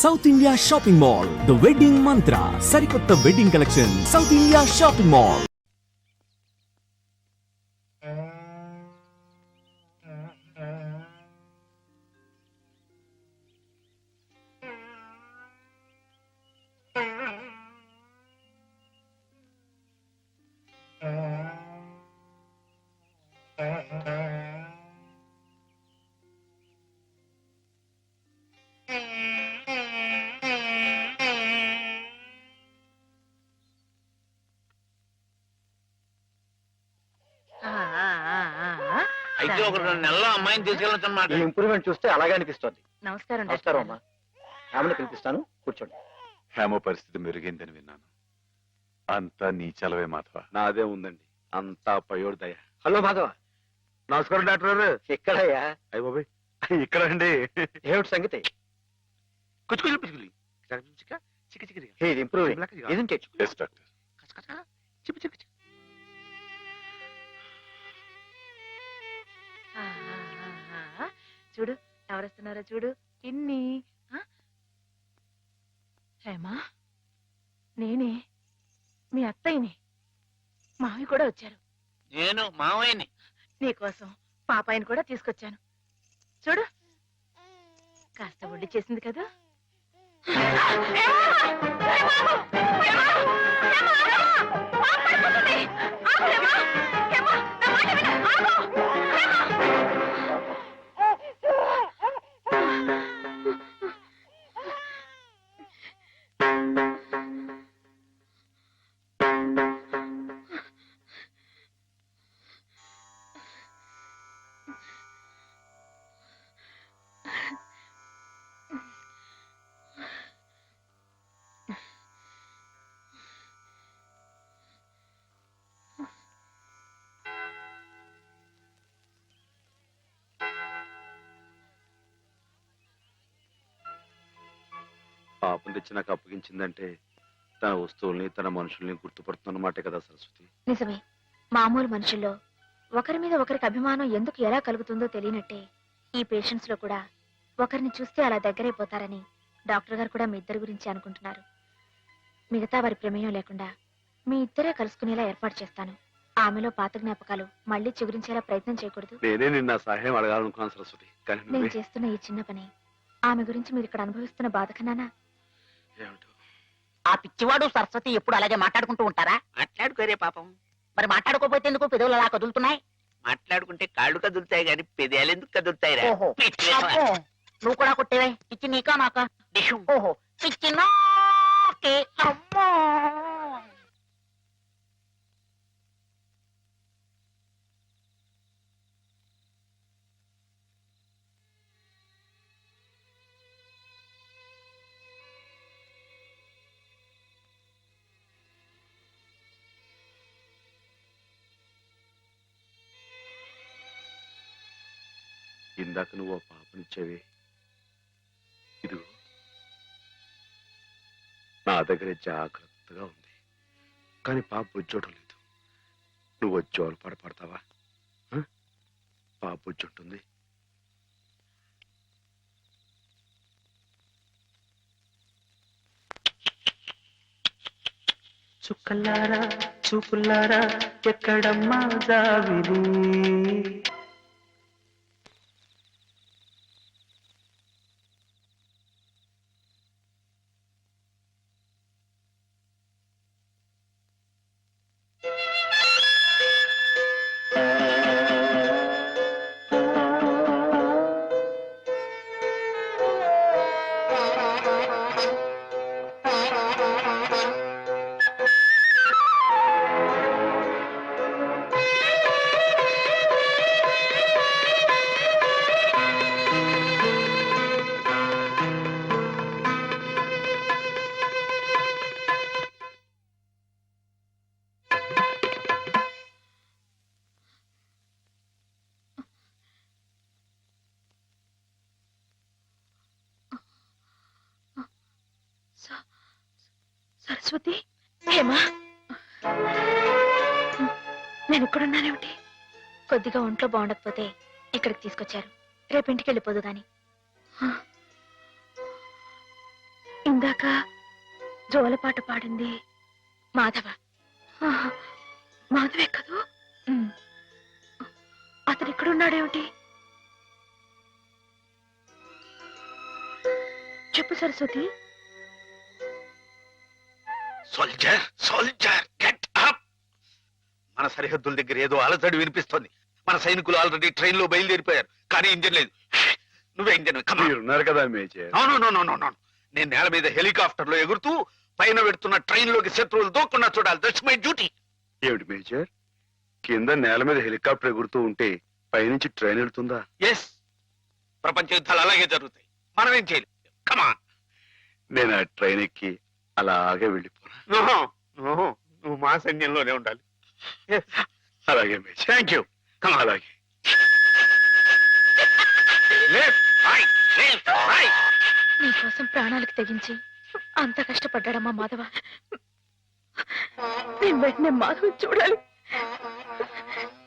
South India shopping mall, the wedding మంత్ర, సరికొత్త wedding collection, south India shopping mall. అయితే ఒక 2 నెలల్లో అమ్మాయిని తీసుకెళ్ళొచ్చన్నమాట. ఇంప్రూవ్మెంట్ చూస్తే అలాగే అనిపిస్తుంది. నమస్కారం నమస్కారం అమ్మా. ఆమెను పిలిపిస్తాను, కూర్చోండి. హేమ పరిస్థితి మెరుగైందని విన్నాను. అంతా నీ చలవే మాధవ. నాదే ఉందండి, అంతా పయోడు దయ. హలో మాధవ. నమస్కారం డాక్టర్ గారు. ఎక్కడయ్యా? అయ్య బాబాయ్, ఇక్కడ అండి. ఏమిటి సంగతి? ఇది improve isn't it? Yes doctor. చూడు ఎవరొస్తున్నారో చూడు. ఇన్ని హేమా, నేనే మీ అత్తయ్యని. మావి కూడా వచ్చారు. నేను మావయ్యని. నీకోసం పాపాయిని కూడా తీసుకొచ్చాను. చూడు, కాస్త ఒళ్ళు చేసింది కదా. పాపం తెచ్చి నాకు అప్పగించిందంటే తన వస్తువుల్ని, తన మనుషుల్ని గుర్తుపడుతున్నమాటే కదా సరస్వతి. నిజమే. మామూలు మనుషుల్లో ఒకరి మీద ఒకరికి అభిమానం ఎందుకు ఎలా కలుగుతుందో తెలియనట్టే ఈ పేషెంట్స్ లో కూడా ఒకరిని చూస్తే అలా దగ్గరైపోతారని డాక్టర్ గారు కూడా మీ ఇద్దరి గురించి అనుకుంటున్నారు. మిగతా వారి ప్రమేయం లేకుండా మీ ఇద్దరే కలుసుకునేలా ఏర్పాటు చేస్తాను. ఆమెలో పాత జ్ఞాపకాలు మళ్ళీ చిగురించేలా ప్రయత్నం చేయకూడదు. నేనే నిన్న సహాయం అడగాలనుకున్నాను సరస్వతి, కానీ నేను చేస్తున్న ఈ చిన్న పని ఆమె గురించి మీరు ఇక్కడ అనుభవిస్తున్న బాధ కన్నానా? ఏమిటో. ఆ పిచ్చివాడు సరస్వతి ఎప్పుడు అలాగే మాట్లాడుకుంటూ ఉంటారా? మాట్లాడుకోరే పాపం. మరి మాట్లాడుకోపోతే ఎందుకు పెదవులు అలా కదులుతున్నాయి? మాట్లాడుకుంటే కాళ్ళు కదులుతాయి కానీ పెదాలు ఎందుకు కదులుతాయిరా? ఓహో. పిచ్చి వేషమా? అబ్బో, నువ్వు కూడా కొట్టేవే. పిచ్చి నీకా నాకా? ఓహో, పిచ్చి నాకే. అమ్మో. ఇందాక నువ్వు ఆ పాపనిచ్చేవి, ఇదిగో నా దగ్గరే జాగ్రత్తగా ఉంది. కానీ పాప బుజ్జోటం లేదు. నువ్వు వచ్చి పడతావా? పాప బుజ్జుంటుంది. చుక్కల్లారా చూపుల్లారా ఎక్కడమ్మా జావిరి. సరస్వతి, హేమా, నేను ఇక్కడున్నానేమిటి? కొద్దిగా ఒంట్లో బాగుండకపోతే ఇక్కడికి తీసుకొచ్చారు. రేపు ఇంటికి వెళ్ళిపోదు గాని. ఇందాక జోలపాట పాడింది మాధవ. ఆహా, మాధవే కదూ? అతను ఇక్కడున్నాడేమిటి? చెప్పు Saraswati. Soldier soldier get up. మన సరిహద్దుల దగ్గర ఏదో అలజడి వినిపిస్తోంది. మన సైనికులు ఆల్రెడీ ట్రైన్ లో బయలుదేరిపోయారు, కానీ ఇంజన్ లేదు. నువ్వే ఇంజన్. ఉన్నారు కదా మేజర్. నేను నేల మీద హెలికాప్టర్ లో ఎగురుతూ పైన పెడుతున్న ట్రైన్ లోకి శత్రువులు దూకుండా చూడాలి. That's my duty. ఏమిటి మేజర్, కింద నేల మీద హెలికాప్టర్ ఎగురుతూ ఉంటే పైనుంచి ట్రైన్ వెళ్తుందా? ఎస్, ప్రపంచ యుద్ధాలు అలాగే జరుగుతాయి. మనం ఏం చేయలేం. కమాన్. నేను ఆ ట్రైన్ ఎక్కి అలాగే వెళ్ళిపోనా? నువ్వు మా సైన్యంలోనే ఉండాలి. అలాగే మేజర్. Thank you. కమాన్. అలాగే. నీకోసం ప్రాణాలకు తెగించి అంత కష్టపడ్డాడమ్మా మాధవ. నేను వెంటనే మాధవ చూడాలి.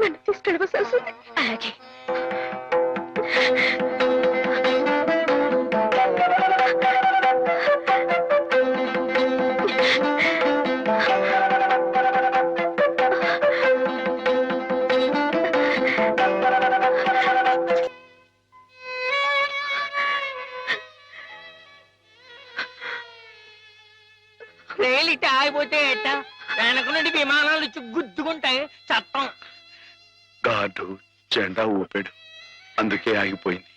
నన్ను తీసుకెళ్ళవ సరస్వతి. అలాగే. రైలు ఇట్ట ఆగిపోతే ఎట్ట? వెనక నుండి విమానాలు వచ్చి గుద్దుకుంటాయి. చట్టం. గార్డు జెండా ఊపాడు, అందుకే ఆగిపోయింది.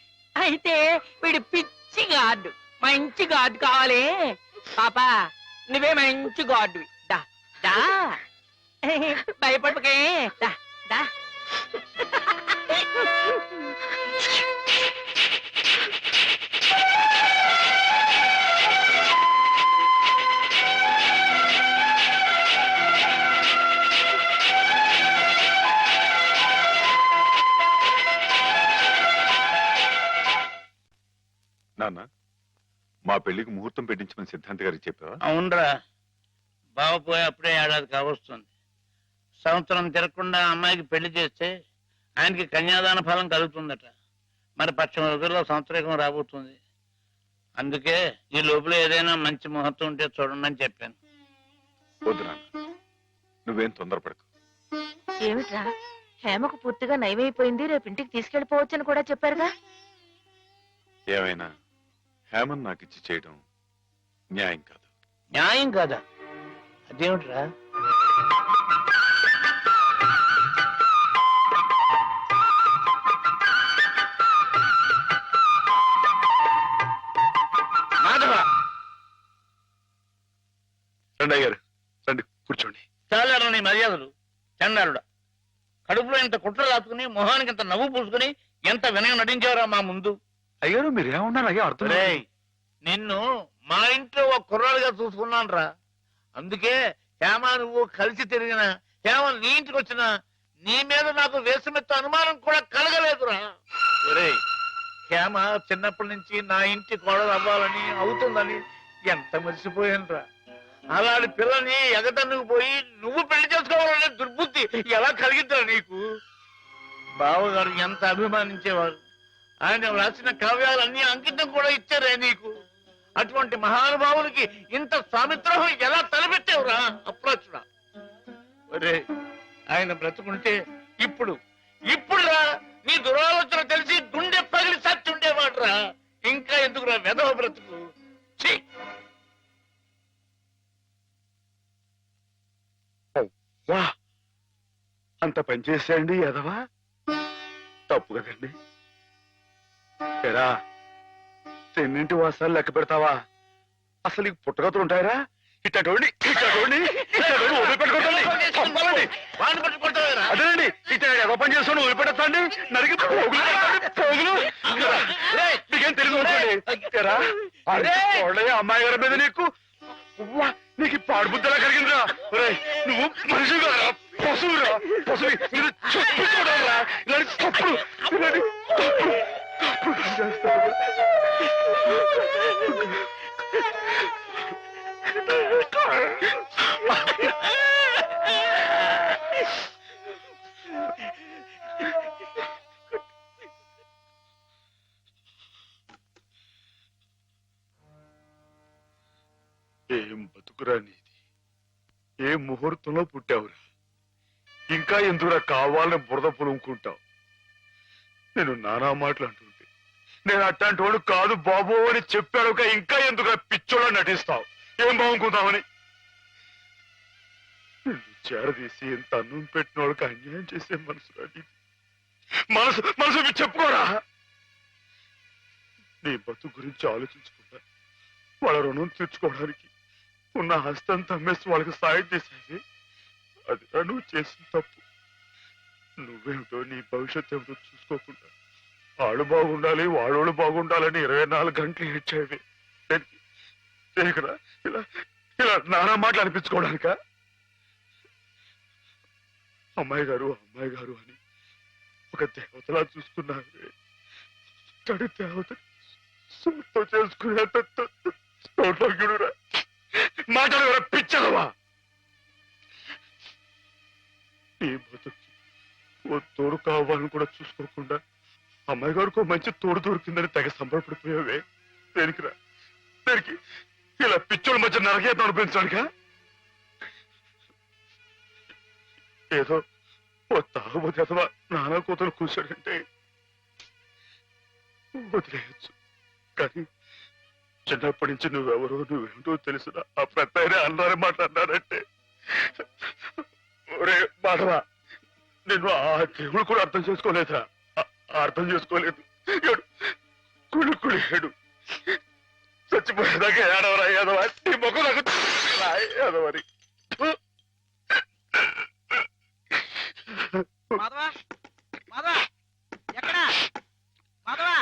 అయితే వీడు పిచ్చి గార్డు. మంచి గార్డు కావాలి. పాపా, నువ్వే మంచి గార్డువి. దా దా, భయపడకే. దా దా. నాన్న, మా పెళ్లికి ముహూర్తం పెట్టించమని సిద్ధాంత్ గారికి చెప్పావా? అవునరా, బావ పోయి అప్పుడే ఏడాది కావస్తుంది. సంవత్సరం తిరగకుండా అమ్మాయికి పెళ్లి చేస్తే ఆయనకి కన్యాదాన ఫలం కలుగుతుందట. మరి పక్షం రోజుల్లో సంవత్సరం రాబోతుంది. అందుకే ఈ లోపల ఏదైనా మంచి ముహూర్తం ఉంటే చూడండి అని చెప్పాను. వద్దు నాన్న, నువ్వేం తొందరపడకు. ఏమిట్రా, హేమకు పూర్తిగా నయమైపోయింది, రేపు ఇంటికి తీసుకెళ్లిపోవచ్చని కూడా చెప్పారుగా. ఏమైనా హేమన్ నాకు ఇచ్చి చేయడం న్యాయం కాదు. న్యాయం కాదా? అదేమిట్రా? మాధవ, రండి అయ్యారు, రండి కూర్చోండి. చాలారా నీ మర్యాదలు. చండారుడా, కడుపులో ఇంత కుట్ర రాసుకుని మొహానికి ఇంత నవ్వు పూసుకుని ఎంత వినయం నటించావురా మా ముందు. అయ్యారు మీరు ఏమన్నారు అయ్యా అర్థం లేదు. రేయ్, నిన్ను మా ఇంట్లో ఒక కుర్రాడుగా చూసుకున్నాను రా. అందుకే హేమ నువ్వు కలిసి తిరిగిన, హేమ నీ ఇంటికి వచ్చిన నీ మీద నాకు వేసమెత్త అనుమానం కూడా కలగలేదురా. ఒరేయ్, హేమ చిన్నప్పటి నుంచి నా ఇంటి కోడలు అవ్వాలని అవుతుందని ఎంత మర్చిపోయాను రా. అలాంటి పిల్లని ఎగటన్నుకు పోయి నువ్వు పెళ్లి చేసుకోవాలనే దుర్బుద్ధి ఎలా కలిగిద్దా నీకు? బావగారు ఎంత అభిమానించేవారు. ఆయన రాసిన కావ్యాలన్నీ అంకితం కూడా ఇచ్చారే నీకు. అటువంటి మహానుభావులకి ఇంత స్వామిత్రహం ఎలా తలపెట్టావురా అప్రాచుడా? ఒరే, ఆయన బ్రతుకుంటే ఇప్పుడురా నీ దురాలోచన తెలిసి గుండె పగిలి సచ్చుండేవాడు రా. ఇంకా ఎందుకురా వెధవ బ్రతుకు? ఛీ! వా, అంత పని చేశాండి ఎదవా, తప్పు కదండి. ఎరా, తెన్నింటి వాసాలు లెక్క పెడతావా? అసలు ఈ పుట్టగతులు ఉంటాయరా? ఇట్టండి అదేనండి, ఇట్లా ఎవ పని చేస్తాను వదిలిపెడతాండి, నరికి పోగులు. నీకేం తెలుగు అమ్మాయి గారి మీద నీకు నీకు పాడు బుద్ధలా కలిగిందిరా. నువ్వు మనిషిగా పశువురా, పశువు. మీరు చెప్పుకోవడంరా ఇలాంటి తప్పుడు చేస్తారు. ఏం బతుకురా నీది, ఏ ముహూర్తంలో పుట్టావురా? ఇంకా ఎందుకురా కావాలని బురద పులుముకుంటావు? నేను నానా మాటలు అంటుంటే నేను అట్లాంటి వాడు కాదు బాబు అని చెప్పాడు, ఇంకా ఎందుకురా పిచ్చోళ్ళ నటిస్తావు? ఏం బాగుంకుందామని నిన్ను చేరదీసి ఎంత అన్నం పెట్టిన వాళ్ళకి అన్యాయం చేసే మనసు నీది. మనసు మనసు మీరు చెప్పుకోరా. నీ బతుకు గురించి ఆలోచించకుండా వాళ్ళ రుణం తీర్చుకోవడానికి ఉన్న హస్తం తమ్మేసి వాళ్ళకి సాయం చేసేది అది నువ్వు చేసిన తప్పు. నువ్వేమిటో నీ భవిష్యత్తు ఏమిటో చూసుకోకుండా వాళ్ళు బాగుండాలి వాళ్ళోళ్ళు బాగుండాలని 24 గంటలు ఏడ్చేవి. దేనికరా ఇలా ఇలా నానా మాటలు అనిపించుకోవడానిక? అమ్మాయి గారు అని ఒక దేవతలా చూసుకున్నావే, తడి దేవత సొంత చేసుకునేంత సౌభాగ్యుడురా. మాటలు పిచ్చలవా? నీ బతుకి ఓ తోడు కావాలని కూడా చూసుకోకుండా అమ్మాయి గారికి మంచి తోడు దొరికిందని తెగ సంబరపడిపోయావే. దేనికిరా? దేనికి ఇలా పిచ్చోళ్ళ మధ్య నరకేత అనిపించాడుగా? ఏదో ఓ తాగుబోతే అథవా నానా కూతురు కూర్చాడంటే వదిలేయచ్చు, కానీ చిన్నప్పటి నుంచి నువ్వెవరో నువ్వేంటో తెలుసునా? ఆ పెద్ద అన్నారే మాట అన్నారంటే ఒరే మాధవా, నిన్ను ఆ దేవుడు కూడా అర్థం చేసుకోలేదురా. అర్థం చేసుకోలేదు. కుళ్ళు ఏడు చచ్చిపోయేదాకా ఏడవరా ఏదవా? నీ ముఖం నాకు ఏదవని. మాధవా మాధవా ఎక్కడా మాధవా